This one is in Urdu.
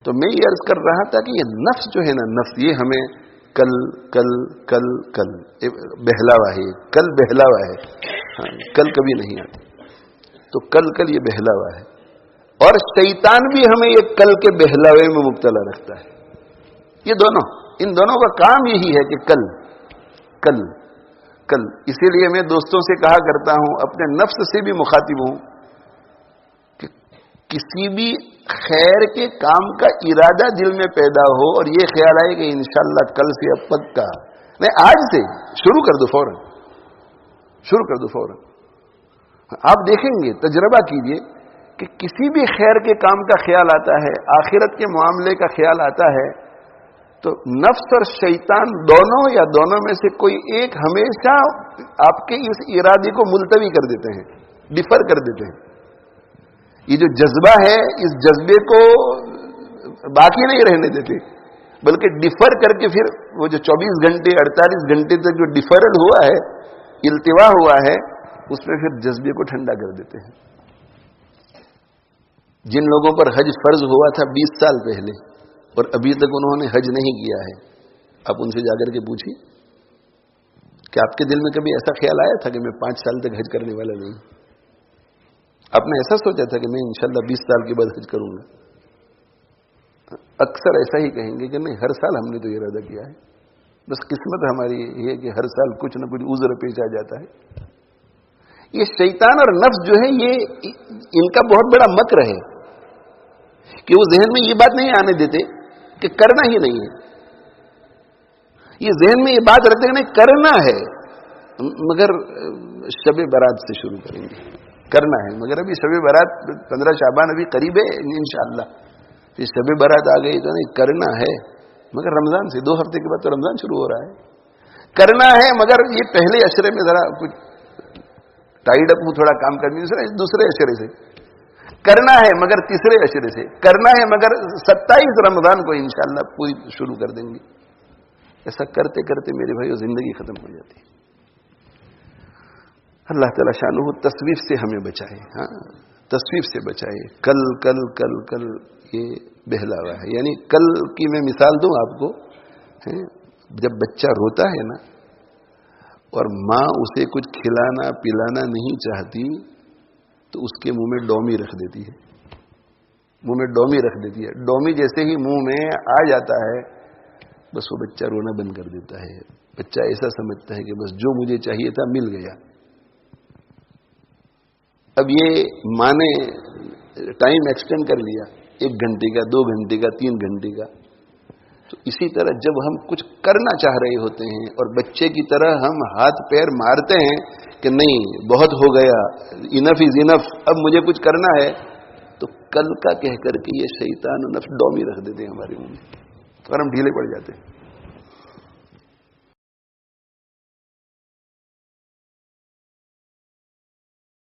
تو میں یہ عرض کر رہا تھا کہ یہ نفس جو ہے نا، نفس یہ ہمیں کل کل کل کل بہلاوا ہے، کل بہلاوا ہے، ہاں کل کبھی نہیں آتی، تو کل کل یہ بہلاوا ہے. اور شیطان بھی ہمیں یہ کل کے بہلاوے میں مبتلا رکھتا ہے. یہ دونوں، ان دونوں کا کام یہی ہے کہ کل کل کل. اسی لیے میں دوستوں سے کہا کرتا ہوں، اپنے نفس سے بھی مخاطب ہوں کہ کسی بھی خیر کے کام کا ارادہ دل میں پیدا ہو اور یہ خیال آئے کہ انشاءاللہ کل سے اب پکا نہیں، آج سے شروع کر دو، فوراً شروع کر دو فوراً. آپ دیکھیں گے، تجربہ کیجئے کہ کسی بھی خیر کے کام کا خیال آتا ہے، آخرت کے معاملے کا خیال آتا ہے، تو نفس اور شیطان دونوں یا دونوں میں سے کوئی ایک ہمیشہ آپ کے اس ارادے کو ملتوی کر دیتے ہیں، ڈیفر کر دیتے ہیں. یہ جو جذبہ ہے، اس جذبے کو باقی نہیں رہنے دیتے، بلکہ ڈیفر کر کے پھر وہ جو 24 گھنٹے 48 گھنٹے تک جو ڈیفرل ہوا ہے، التوا ہوا ہے، اس میں پھر جذبے کو ٹھنڈا کر دیتے ہیں. جن لوگوں پر حج فرض ہوا تھا 20 سال پہلے اور ابھی تک انہوں نے حج نہیں کیا ہے، آپ ان سے جا کر کے پوچھیے کہ آپ کے دل میں کبھی ایسا خیال آیا تھا کہ میں 5 سال تک حج کرنے والا نہیں؟ آپ نے ایسا سوچا تھا کہ میں انشاءاللہ 20 سال کے بعد حج کروں گا؟ اکثر ایسا ہی کہیں گے کہ نہیں، ہر سال ہم نے تو ارادہ کیا ہے، بس قسمت ہماری یہ ہے کہ ہر سال کچھ نہ کچھ عذر پیش آ جاتا ہے. یہ شیطان اور نفس جو ہے، یہ ان کا بہت بڑا مکر ہے کہ وہ ذہن میں یہ بات نہیں آنے دیتے کہ کرنا ہی نہیں ہے. یہ ذہن میں یہ بات رکھتے کہ نہیں کرنا ہے، مگر شب برات سے شروع کریں گے، کرنا ہے مگر ابھی شب برات 15 شعبان ابھی قریب ہے انشاءاللہ، پھر شب برات آ گئی تو نہیں کرنا ہے مگر رمضان سے 2 ہفتے کے بعد تو رمضان شروع ہو رہا ہے. کرنا ہے مگر یہ پہلے عشرے میں ذرا کچھ ٹائیڈ اپ ہوں، تھوڑا کام کرنے دوسرے عشرے سے کرنا ہے مگر تیسرے عشرے سے کرنا ہے مگر 27 رمضان کو انشاءاللہ پوری شروع کر دیں گے. ایسا کرتے کرتے میرے بھائیو زندگی ختم ہو جاتی ہے. اللہ تعالیٰ شانہ تصویف سے ہمیں بچائے، ہاں تصویف سے بچائے. کل کل کل کل یہ بہلاوا ہے. یعنی کل کی میں مثال دوں آپ کو، جب بچہ روتا ہے نا اور ماں اسے کچھ کھلانا پلانا نہیں چاہتی تو اس کے منہ میں ڈومی رکھ دیتی ہے، منہ میں ڈومی رکھ دیتی ہے. ڈومی جیسے ہی منہ میں آ جاتا ہے بس وہ بچہ رونا بند کر دیتا ہے. بچہ ایسا سمجھتا ہے کہ بس جو مجھے چاہیے تھا مل گیا. اب یہ ماں نے ٹائم ایکسٹینڈ کر لیا، 1 گھنٹے کا، 2 گھنٹے کا، 3 گھنٹے کا. تو اسی طرح جب ہم کچھ کرنا چاہ رہے ہوتے ہیں اور بچے کی طرح ہم ہاتھ پیر مارتے ہیں کہ نہیں بہت ہو گیا، انف از انف، اب مجھے کچھ کرنا ہے، تو کل کا کہہ کر کے یہ شیطان و نفس ڈومی رکھ دیتے ہیں ہمارے منہ میں اور ہم ڈھیلے پڑ جاتے ہیں.